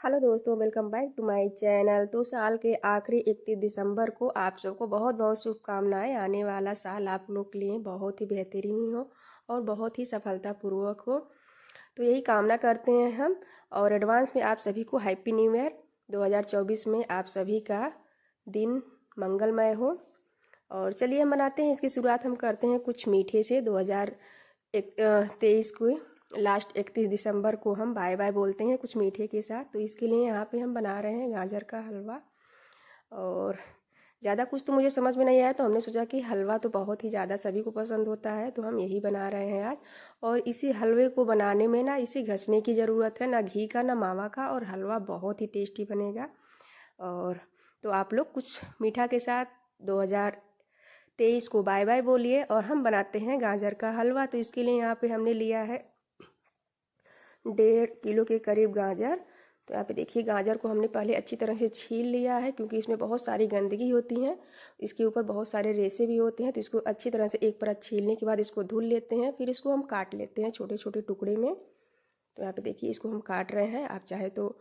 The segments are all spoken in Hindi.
हेलो दोस्तों, welcome back to my channel. तो साल के आखिरी 31 दिसंबर को आप सबको बहुत बहुत शुभकामनाएं। आने वाला साल आप लोग के लिए बहुत ही बेहतरीन हो और बहुत ही सफलतापूर्वक हो, तो यही कामना करते हैं हम। और एडवांस में आप सभी को हैप्पी न्यू ईयर 2024 में आप सभी का दिन मंगलमय हो। और चलिए हम मनाते हैं, इसकी शुरुआत हम करते हैं कुछ मीठे से। 2023 को लास्ट 31 दिसंबर को हम बाय बाय बोलते हैं कुछ मीठे के साथ। तो इसके लिए यहाँ पे हम बना रहे हैं गाजर का हलवा। और ज़्यादा कुछ तो मुझे समझ में नहीं आया, तो हमने सोचा कि हलवा तो बहुत ही ज़्यादा सभी को पसंद होता है, तो हम यही बना रहे हैं आज। और इसी हलवे को बनाने में ना इसे घसने की ज़रूरत है, ना घी का ना मावा का, और हलवा बहुत ही टेस्टी बनेगा। और तो आप लोग कुछ मीठा के साथ 2023 को बाय बाय बोलिए। और हम बनाते हैं गाजर का हलवा। तो इसके लिए यहाँ पे हमने लिया है 1.5 किलो के करीब गाजर। तो यहाँ पे देखिए, गाजर को हमने पहले अच्छी तरह से छील लिया है, क्योंकि इसमें बहुत सारी गंदगी होती है, इसके ऊपर बहुत सारे रेशे भी होते हैं। तो इसको अच्छी तरह से एक परत छीलने के बाद इसको धुल लेते हैं, फिर इसको हम काट लेते हैं छोटे छोटे टुकड़े में। तो यहाँ पे देखिए, इसको हम काट रहे हैं। आप चाहे तो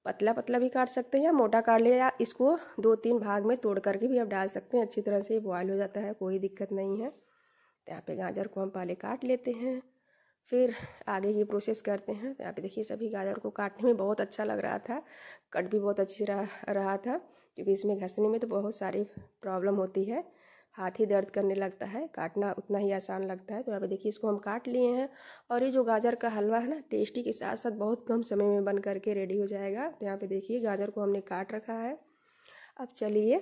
पतला पतला भी काट सकते हैं या मोटा काट ले, या इसको 2-3 भाग में तोड़ करके भी आप डाल सकते हैं। अच्छी तरह से बॉयल हो जाता है, कोई दिक्कत नहीं है। तो यहाँ पे गाजर को हम पहले काट लेते हैं, फिर आगे की प्रोसेस करते हैं। तो यहाँ पे देखिए, सभी गाजर को काटने में बहुत अच्छा लग रहा था, कट भी बहुत अच्छी रहा था, क्योंकि इसमें घसने में तो बहुत सारी प्रॉब्लम होती है, हाथ ही दर्द करने लगता है, काटना उतना ही आसान लगता है। तो यहाँ पे देखिए, इसको हम काट लिए हैं। और ये जो गाजर का हलवा है ना, टेस्टी के साथ साथ बहुत कम समय में बन करके रेडी हो जाएगा। तो यहाँ पे देखिए, गाजर को हमने काट रखा है। अब चलिए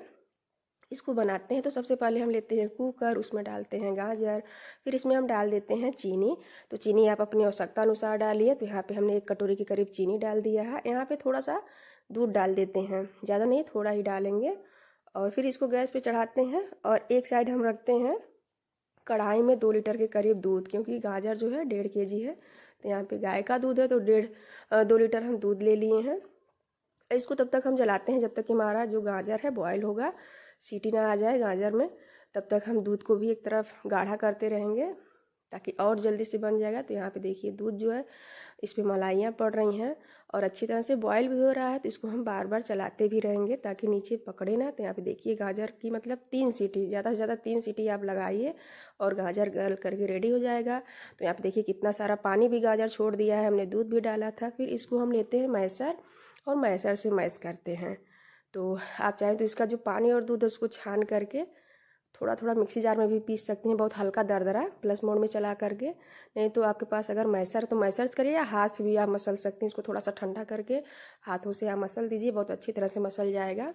इसको बनाते हैं। तो सबसे पहले हम लेते हैं कुकर, उसमें डालते हैं गाजर, फिर इसमें हम डाल देते हैं चीनी। तो चीनी आप अपनी आवश्यकता अनुसार डालिए। तो यहाँ पे हमने 1 कटोरी के करीब चीनी डाल दिया है। यहाँ पे थोड़ा सा दूध डाल देते हैं, ज़्यादा नहीं, थोड़ा ही डालेंगे। और फिर इसको गैस पे चढ़ाते हैं, और एक साइड हम रखते हैं कढ़ाई में 2 लीटर के करीब दूध, क्योंकि गाजर जो है 1.5 kg है। तो यहाँ पे गाय का दूध है, तो 2 लीटर हम दूध ले लिए हैं। इसको तब तक हम जलाते हैं जब तक कि हमारा जो गाजर है बॉयल होगा, सीटी ना आ जाए गाजर में। तब तक हम दूध को भी एक तरफ गाढ़ा करते रहेंगे, ताकि और जल्दी से बन जाएगा। तो यहाँ पे देखिए, दूध जो है इस पर मलाइयाँ पड़ रही हैं और अच्छी तरह से बॉयल भी हो रहा है। तो इसको हम बार बार चलाते भी रहेंगे ताकि नीचे पकड़े ना। तो यहाँ पे देखिए, गाजर की मतलब 3 सीटी, ज़्यादा से ज़्यादा 3 सीटी आप लगाइए और गाजर गल करके रेडी हो जाएगा। तो यहाँ पे देखिए, कितना सारा पानी भी गाजर छोड़ दिया है, हमने दूध भी डाला था। फिर इसको हम लेते हैं मैसर, और मैसर से मैश करते हैं। तो आप चाहें तो इसका जो पानी और दूध है उसको छान करके थोड़ा थोड़ा मिक्सी जार में भी पीस सकते हैं, बहुत हल्का दरदरा प्लस मोड में चला करके। नहीं तो आपके पास अगर मैसर तो मैसर करिए, या हाथ से भी आप मसल सकते हैं। इसको थोड़ा सा ठंडा करके हाथों से आप मसल दीजिए, बहुत अच्छी तरह से मसल जाएगा।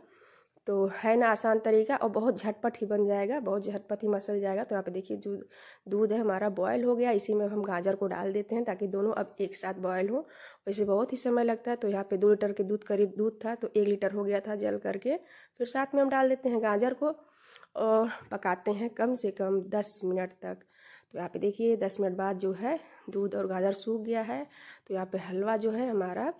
तो है ना आसान तरीका, और बहुत झटपट ही बन जाएगा, बहुत झटपट ही मसल जाएगा। तो यहाँ पे देखिए, जो दूध है हमारा बॉयल हो गया, इसी में हम गाजर को डाल देते हैं ताकि दोनों अब एक साथ बॉयल हो। वैसे बहुत ही समय लगता है। तो यहाँ पे 2 लीटर के दूध करीब दूध था, तो 1 लीटर हो गया था जल करके। फिर साथ में हम डाल देते हैं गाजर को और पकाते हैं कम से कम 10 मिनट तक। तो यहाँ पे देखिए, 10 मिनट बाद जो है दूध और गाजर सूख गया है। तो यहाँ पे हलवा जो है हमारा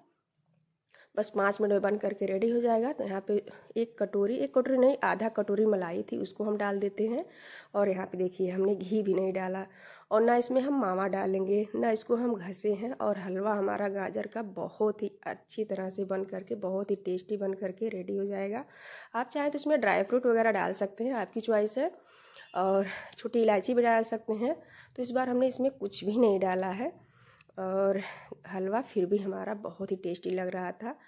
बस 5 मिनट में बन करके रेडी हो जाएगा। तो यहाँ पे 1 कटोरी नहीं, आधा कटोरी मलाई थी, उसको हम डाल देते हैं। और यहाँ पे देखिए, हमने घी भी नहीं डाला, और ना इसमें हम मावा डालेंगे, ना इसको हम घसे हैं। और हलवा हमारा गाजर का बहुत ही अच्छी तरह से बन करके, बहुत ही टेस्टी बन करके रेडी हो जाएगा। आप चाहें तो इसमें ड्राई फ्रूट वगैरह डाल सकते हैं, आपकी चॉइस है, और छोटी इलायची भी डाल सकते हैं। तो इस बार हमने इसमें कुछ भी नहीं डाला है, और हलवा फिर भी हमारा बहुत ही टेस्टी लग रहा था।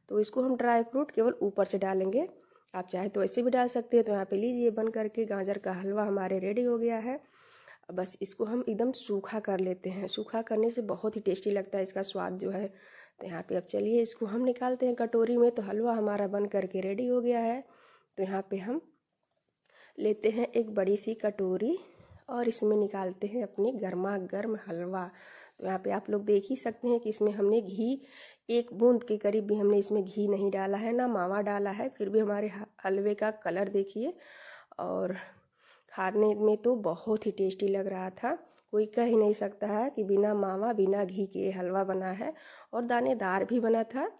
तो इसको हम ड्राई फ्रूट केवल ऊपर से डालेंगे, आप चाहे तो ऐसे भी डाल सकते हैं। तो यहाँ पे लीजिए, बन करके गाजर का हलवा हमारे रेडी हो गया है। बस इसको हम एकदम सूखा कर लेते हैं, सूखा करने से बहुत ही टेस्टी लगता है इसका स्वाद जो है। तो यहाँ पे अब चलिए इसको हम निकालते हैं कटोरी में। तो हलवा हमारा बन करके रेडी हो गया है। तो यहाँ पे हम लेते हैं एक बड़ी सी कटोरी, और इसमें निकालते हैं अपनी गर्मा गर्म हलवा। तो यहाँ पे आप लोग देख ही सकते हैं कि इसमें हमने घी 1 बूंद के करीब भी हमने इसमें घी नहीं डाला है, ना मावा डाला है। फिर भी हमारे हलवे का कलर देखिए, और खाने में तो बहुत ही टेस्टी लग रहा था। कोई कह ही नहीं सकता है कि बिना मावा बिना घी के हलवा बना है, और दानेदार भी बना था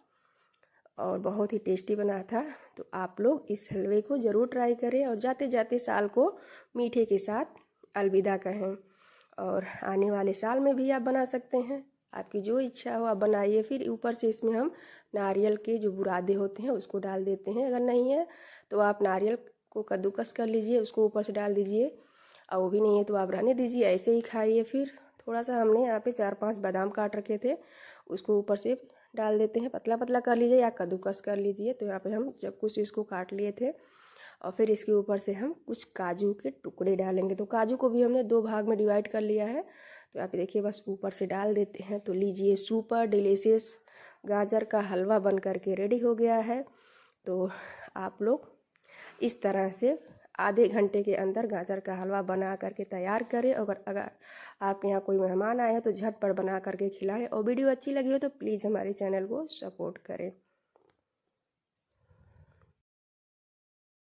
और बहुत ही टेस्टी बना था। तो आप लोग इस हलवे को ज़रूर ट्राई करें, और जाते जाते साल को मीठे के साथ अलविदा कहें। और आने वाले साल में भी आप बना सकते हैं। आपकी जो इच्छा हो आप बनाइए। फिर ऊपर से इसमें हम नारियल के जो बुरादे होते हैं उसको डाल देते हैं। अगर नहीं है तो आप नारियल को कद्दूकस कर लीजिए, उसको ऊपर से डाल दीजिए, और वो भी नहीं है तो आप रहने दीजिए, ऐसे ही खाइए। फिर थोड़ा सा हमने यहाँ पे 4-5 बादाम काट रखे थे, उसको ऊपर से डाल देते हैं। पतला पतला कर लीजिए या कद्दूकस कर लीजिए। तो यहाँ पे हम जब कुछ इसको काट लिए थे, और फिर इसके ऊपर से हम कुछ काजू के टुकड़े डालेंगे। तो काजू को भी हमने 2 भाग में डिवाइड कर लिया है। तो यहाँ पे देखिए बस ऊपर से डाल देते हैं। तो लीजिए, सुपर डिलीशियस गाजर का हलवा बन करके रेडी हो गया है। तो आप लोग इस तरह से आधे घंटे के अंदर गाजर का हलवा बना करके तैयार करें। अगर आपके यहाँ कोई मेहमान आए हैं तो झटपट बना करके खिलाएं। और वीडियो अच्छी लगी हो तो प्लीज़ हमारे चैनल को सपोर्ट करें।